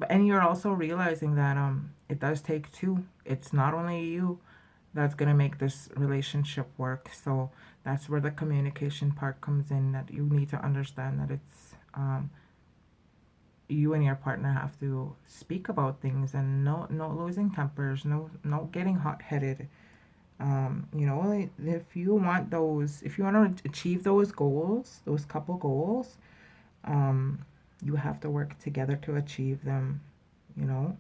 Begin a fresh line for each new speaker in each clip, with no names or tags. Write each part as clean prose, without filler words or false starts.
And you're also realizing that it does take two. It's not only you that's going to make this relationship work. So that's where the communication part comes in, that you need to understand that it's you and your partner have to speak about things, and no losing tempers, no getting hot-headed. Like, if you want to achieve those goals, those couple goals, um, you have to work together to achieve them. You know,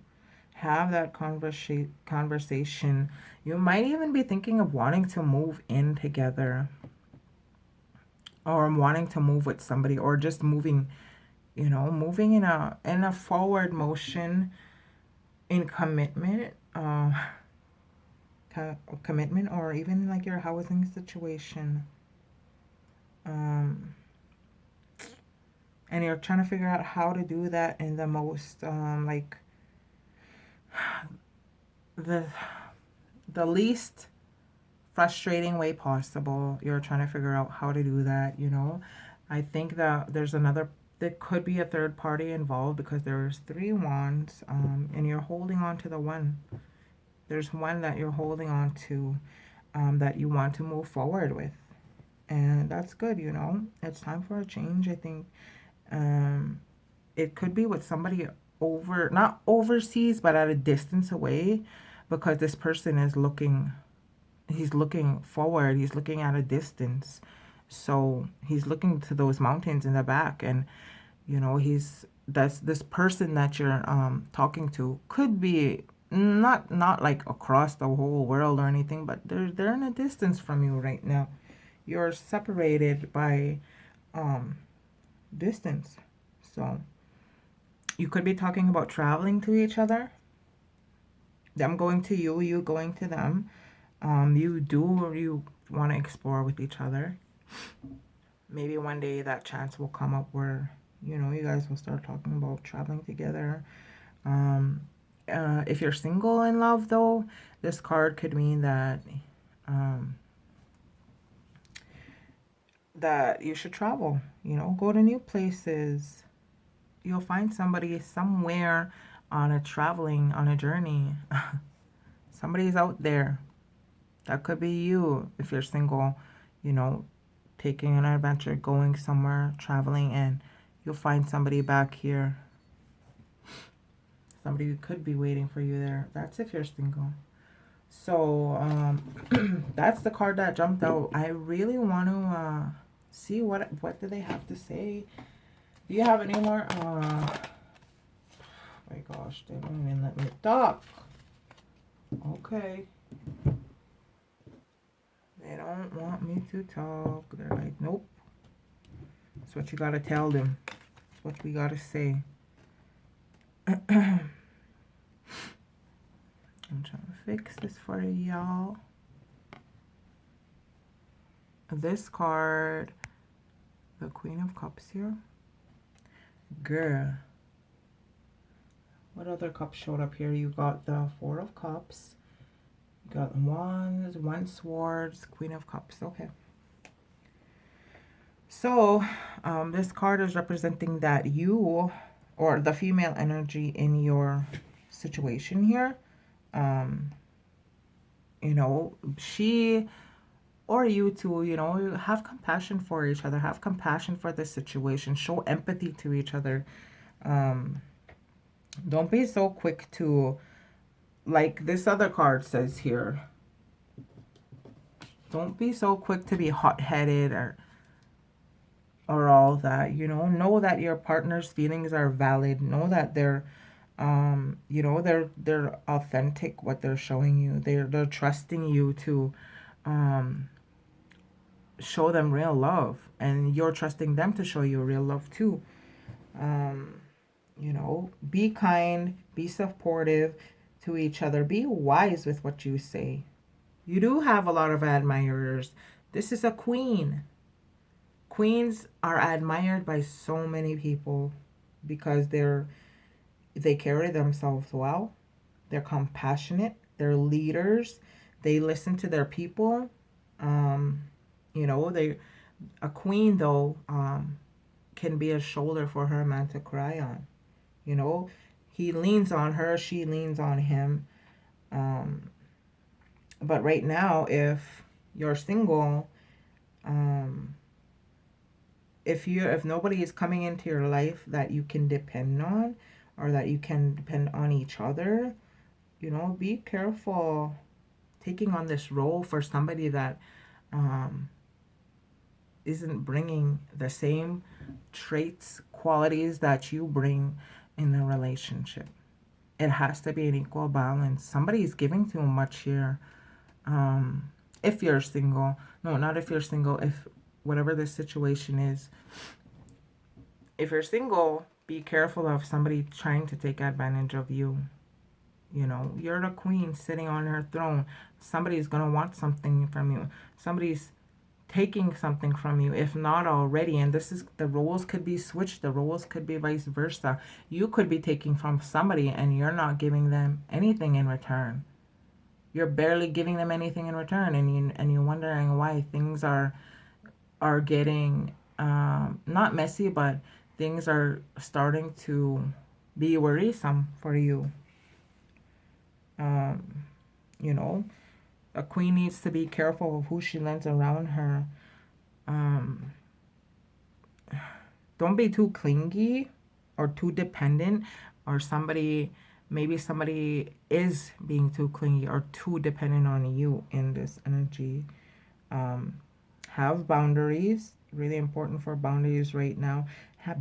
have that conversation. You might even be thinking of wanting to move in together, or wanting to move with somebody, or just moving in a forward motion, in commitment, commitment, or even like your housing situation. Um, and you're trying to figure out how to do that in the most like the the least frustrating way possible. You're trying to figure out how to do that. I think that there could be a third party involved, because there's three wands, and you're holding on to the one. There's one that you're holding on to, that you want to move forward with. And that's good. It's time for a change, I think. Um, it could be with somebody not overseas, but at a distance away, because this person he's looking forward, he's looking at a distance. So he's looking to those mountains in the back, and that's this person that you're talking to could be not like across the whole world or anything, but they're in a distance from you right now. You're separated by um distance. So you could be talking about traveling to each other, them going to you, you going to them. You do, or you want to explore with each other. Maybe one day that chance will come up where you guys will start talking about traveling together. Um, if you're single in love, though, this card could mean um, that you should travel. Go to new places. You'll find somebody somewhere on a journey. Somebody's out there. That could be you if you're single, you know, taking an adventure, going somewhere, traveling, and you'll find somebody back here. Somebody who could be waiting for you there. That's if you're single. So that's the card that jumped out. I really want to see what do they have to say. Do you have any more? My gosh, they don't even let me talk. Okay. They don't want me to talk. They're like, nope. That's what you gotta tell them. That's what we gotta say. I'm trying to fix this for y'all. This card, the Queen of Cups here. Girl. What other cups showed up here? You got the Four of Cups. You got Wands, One Swords, Queen of Cups. Okay. So, this card is representing that you, or the female energy in your situation here, um, she or you two, have compassion for each other, have compassion for the situation, show empathy to each other. Um, don't be so quick to, like this other card says here, don't be so quick to be hot-headed or all that. Know that your partner's feelings are valid. Know that they're authentic, what they're showing you. They're trusting you to show them real love, and you're trusting them to show you real love too. Be kind, be supportive to each other, be wise with what you say. You do have a lot of admirers. This is a queen. Queens are admired by so many people because they carry themselves well. They're compassionate. They're leaders. They listen to their people. Um, they a queen though can be a shoulder for her man to cry on. You know, he leans on her, she leans on him. But right now, if you're single, um, if nobody is coming into your life that you can depend on, or that you can depend on each other, you know, be careful taking on this role for somebody that um, isn't bringing the same traits, qualities that you bring in the relationship. It has to be an equal balance. Somebody's giving too much here. If you're single, no, not if you're single, if whatever the situation is, if you're single, be careful of somebody trying to take advantage of you. You know, you're the queen sitting on her throne. Somebody's going to want something from you. Somebody's taking something from you, if not already. And this is, the roles could be switched. The roles could be vice versa. You could be taking from somebody and you're not giving them anything in return. You're barely giving them anything in return, and you're wondering why things are getting not messy, but things are starting to be worrisome for you. You know, a queen needs to be careful of who she lets around her. Don't be too clingy or too dependent, or maybe somebody is being too clingy or too dependent on you in this energy. Have boundaries. Really important for boundaries right now.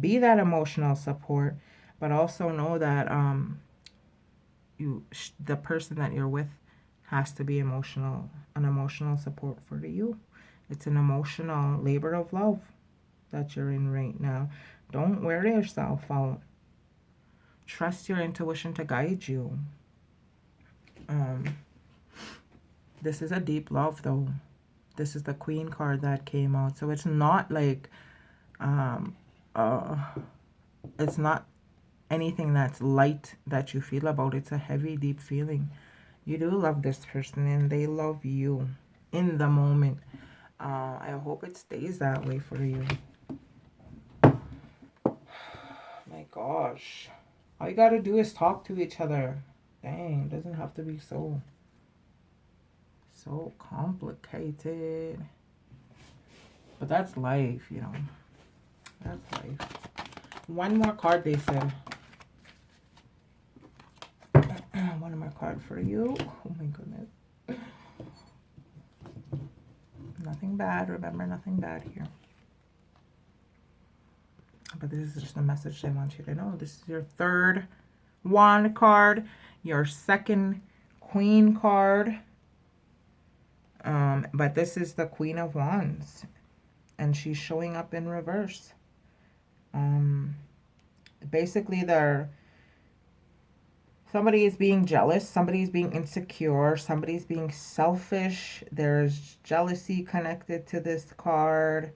Be that emotional support, but also know that the person that you're with has to be an emotional support for you. It's an emotional labor of love that you're in right now. Don't wear yourself out. Trust your intuition to guide you. This is a deep love, though. This is the Queen card that came out. So it's not like, it's not anything that's light that you feel about. It's a heavy, deep feeling. You do love this person and they love you in the moment. I hope it stays that way for you. My gosh. All you gotta do is talk to each other. Dang, it doesn't have to be so complicated. But that's life, you know. That's life. One more card, they said. One more card for you. Oh my goodness. Nothing bad. Remember, nothing bad here. But this is just a message I want you to know. This is your third wand card. Your second queen card. But this is the Queen of Wands. And she's showing up in reverse. Basically, somebody is being jealous, somebody is being insecure, somebody's being selfish. There's jealousy connected to this card.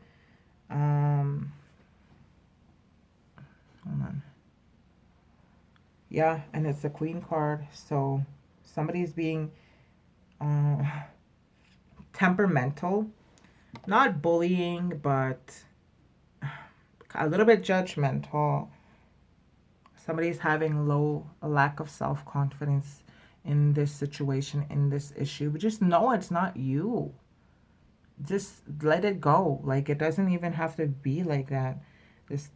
Hold on. Yeah, and it's a Queen card. So somebody's being temperamental. Not bullying, but a little bit judgmental. Somebody's having a lack of self-confidence in this situation, in this issue. But just know it's not you. Just let it go. Like, it doesn't even have to be like that.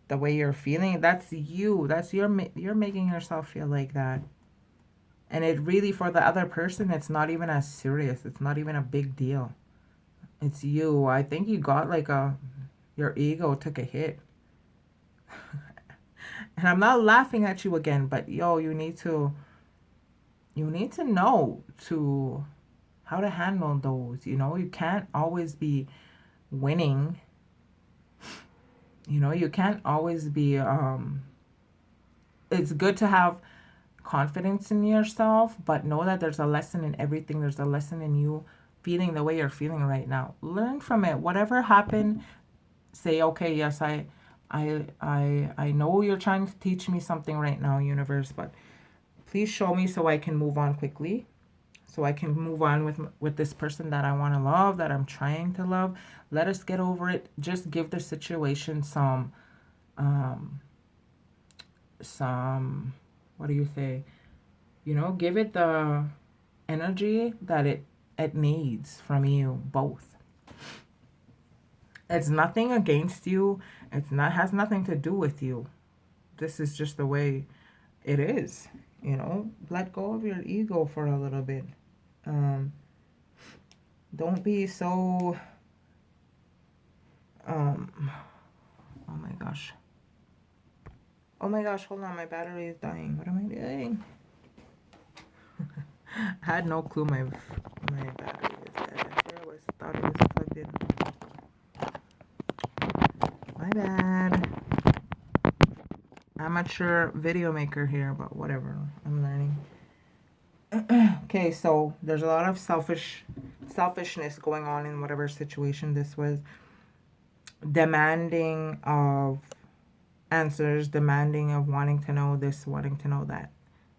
The way you're feeling, that's you. You're making yourself feel like that. And it really, for the other person, it's not even as serious. It's not even a big deal. It's you. I think you got like your ego took a hit. And I'm not laughing at you again, but yo, you need to know how to handle those. You know, you can't always be winning. You know, you can't always be it's good to have confidence in yourself, but know that there's a lesson in everything. There's a lesson in you feeling the way you're feeling right now. Learn from it. Whatever happened, say, okay, yes, I know you're trying to teach me something right now, universe, but please show me so I can move on quickly. So I can move on with this person that I want to love, that I'm trying to love. Let us get over it. Just give the situation some some, what do you say? You know, give it the energy that it needs from you both. It's nothing against you. It's not has nothing to do with you. This is just the way it is. You know, let go of your ego for a little bit. Um, don't be so. Oh my gosh. Oh my gosh, hold on, my battery is dying. What am I doing? I had no clue my battery was dead. Thought it was plugged in. My bad. Amateur video maker here, but whatever. I'm learning. Okay, so there's a lot of selfishness going on in whatever situation this was. Demanding of answers, demanding of wanting to know this, wanting to know that.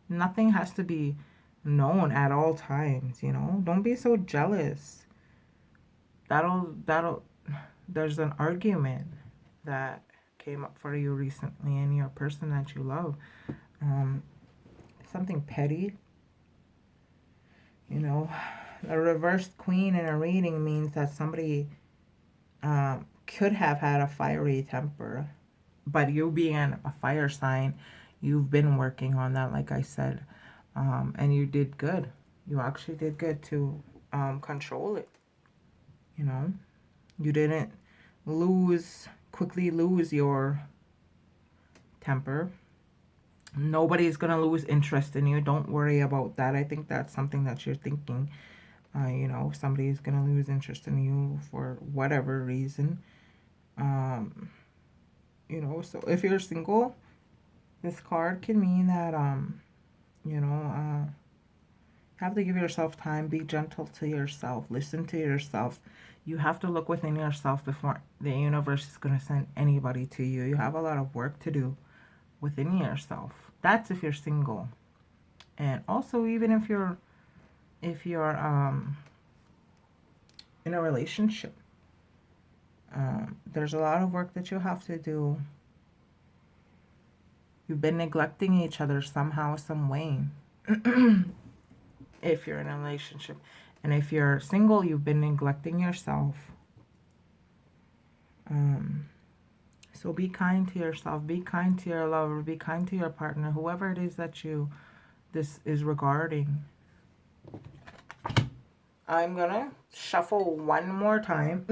Nothing has to be known at all times, you know? Don't be so jealous. That'll there's an argument that came up for you recently and your person that you love. Something petty. You know, a reversed queen in a reading means that somebody could have had a fiery temper. But you being a fire sign, you've been working on that, like I said. And you did good. You actually did good to control it. You know, you didn't quickly lose your temper. Nobody's going to lose interest in you. Don't worry about that. I think that's something that you're thinking. You know, somebody's going to lose interest in you for whatever reason. You know, so if you're single, this card can mean that, you know, have to give yourself time. Be gentle to yourself. Listen to yourself. You have to look within yourself before the universe is going to send anybody to you. You have a lot of work to do within yourself. That's if you're single. And also, even if you're in a relationship, there's a lot of work that you have to do. You've been neglecting each other somehow, some way. If you're in a relationship. And if you're single, you've been neglecting yourself. So be kind to yourself. Be kind to your lover. Be kind to your partner. Whoever it is that this is regarding. I'm going to shuffle one more time.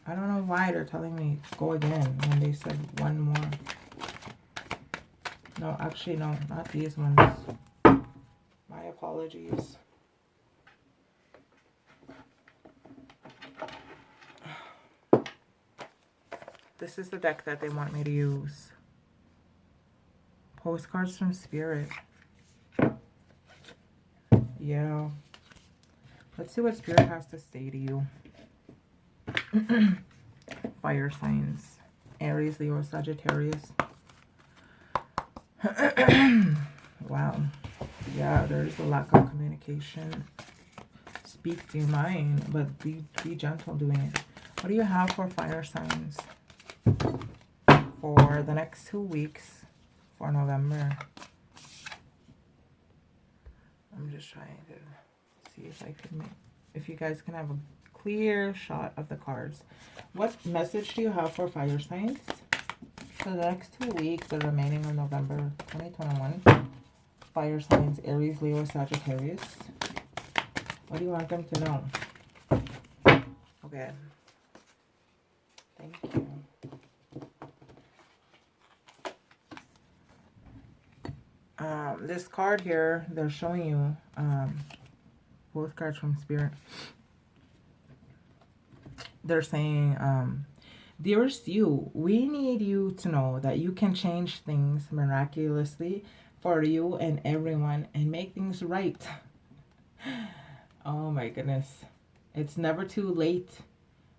I don't know why they're telling me go again when they said one more. No, actually, no, not these ones. My apologies. This is the deck that they want me to use. Postcards from Spirit. Yeah. Let's see what Spirit has to say to you. Fire signs. Aries, Leo, Sagittarius. Wow. Yeah, there's a lack of communication. Speak your mind, but be gentle doing it. What do you have for fire signs for the next 2 weeks for November? I'm just trying to see if I can if you guys can have a clear shot of the cards. What message do you have for fire signs for the next 2 weeks, the remaining of November 2021? Fire signs, Aries, Leo, Sagittarius. What do you want them to know? Okay. Thank you. This card here, they're showing you both cards from Spirit. They're saying, dearest you, we need you to know that you can change things miraculously for you and everyone and make things right. Oh my goodness. It's never too late.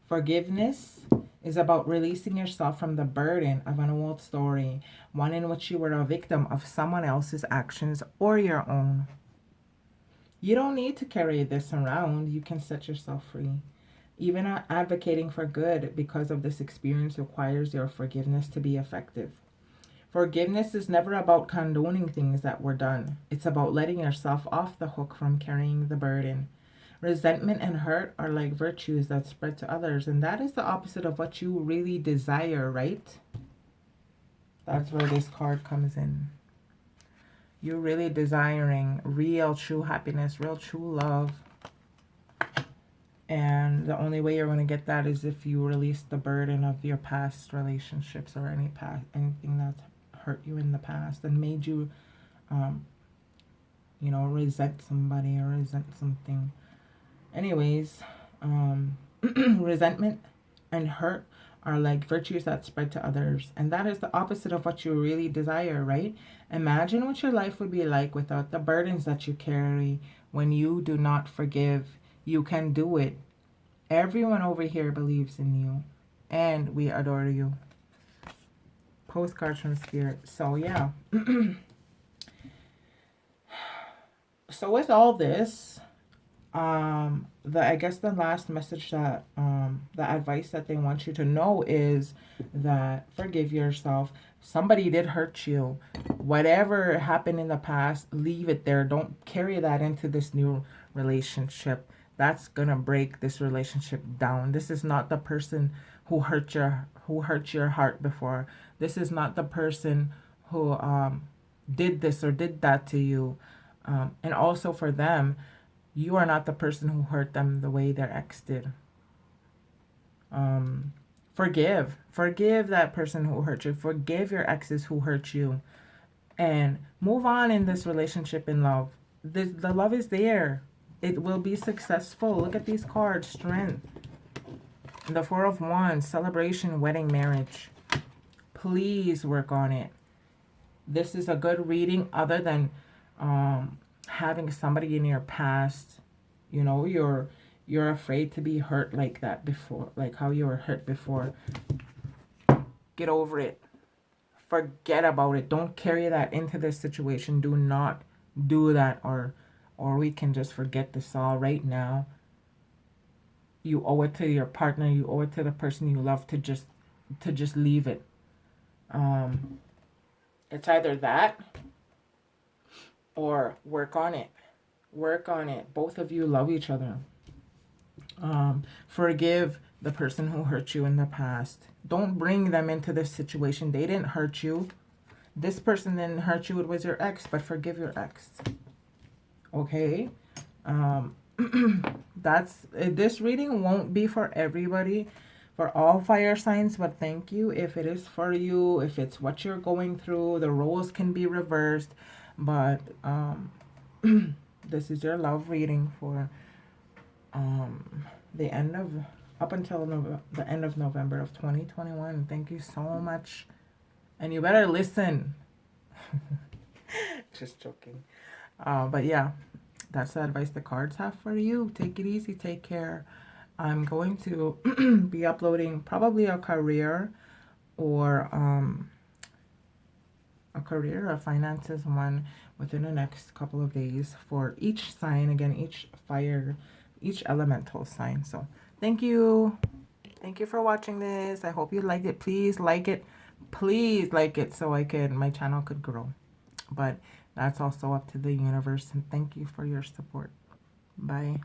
Forgiveness is about releasing yourself from the burden of an old story, one in which you were a victim of someone else's actions or your own. You don't need to carry this around. You can set yourself free. Even advocating for good because of this experience requires your forgiveness to be effective. Forgiveness is never about condoning things that were done. It's about letting yourself off the hook from carrying the burden. Resentment and hurt are like virtues that spread to others, and that is the opposite of what you really desire, right? That's where this card comes in. You're really desiring real, true happiness, real, true love. And the only way you're going to get that is if you release the burden of your past relationships or anything that's hurt you in the past and made you, you know, resent somebody or resent something. Anyways, resentment and hurt are like virtues that spread to others. And that is the opposite of what you really desire, right? Imagine what your life would be like without the burdens that you carry when you do not forgive. You can do it. Everyone over here believes in you. And we adore you. Postcards from Spirit. So, yeah. So, with all this, I guess the last message that the advice that they want you to know is that forgive yourself. Somebody did hurt you. Whatever happened in the past, leave it there. Don't carry that into this new relationship. That's gonna break this relationship down. This is not the person who hurt your heart before. This is not the person who did this or did that to you. And also for them, you are not the person who hurt them the way their ex did. Forgive that person who hurt you. Forgive your exes who hurt you, and move on in this relationship in love. The love is there. It will be successful. Look at these cards: strength, the Four of Wands, celebration, wedding, marriage. Please work on it. This is a good reading. Other than having somebody in your past, you know, you're afraid to be hurt like that before, like how you were hurt before. Get over it. Forget about it. Don't carry that into this situation. Do not do that, or we can just forget this all right now. You owe it to your partner, you owe it to the person you love to just leave it. It's either that or work on it. Work on it. Both of you love each other. Forgive the person who hurt you in the past. Don't bring them into this situation. They didn't hurt you. This person didn't hurt you. It was your ex, but forgive your ex. Okay? This reading won't be for everybody, for all fire signs, but thank you if it is for you, if it's what you're going through. The roles can be reversed, but this is your love reading for the end of up until the end of November of 2021. Thank you so much, and you better listen. Just joking. But yeah, that's the advice the cards have for you. Take it easy. Take care. I'm going to be uploading probably a career or a finances one within the next couple of days for each sign. Again, each elemental sign. So thank you. Thank you for watching this. I hope you liked it. Please like it. Please like it so my channel could grow. But that's also up to the universe. And thank you for your support. Bye.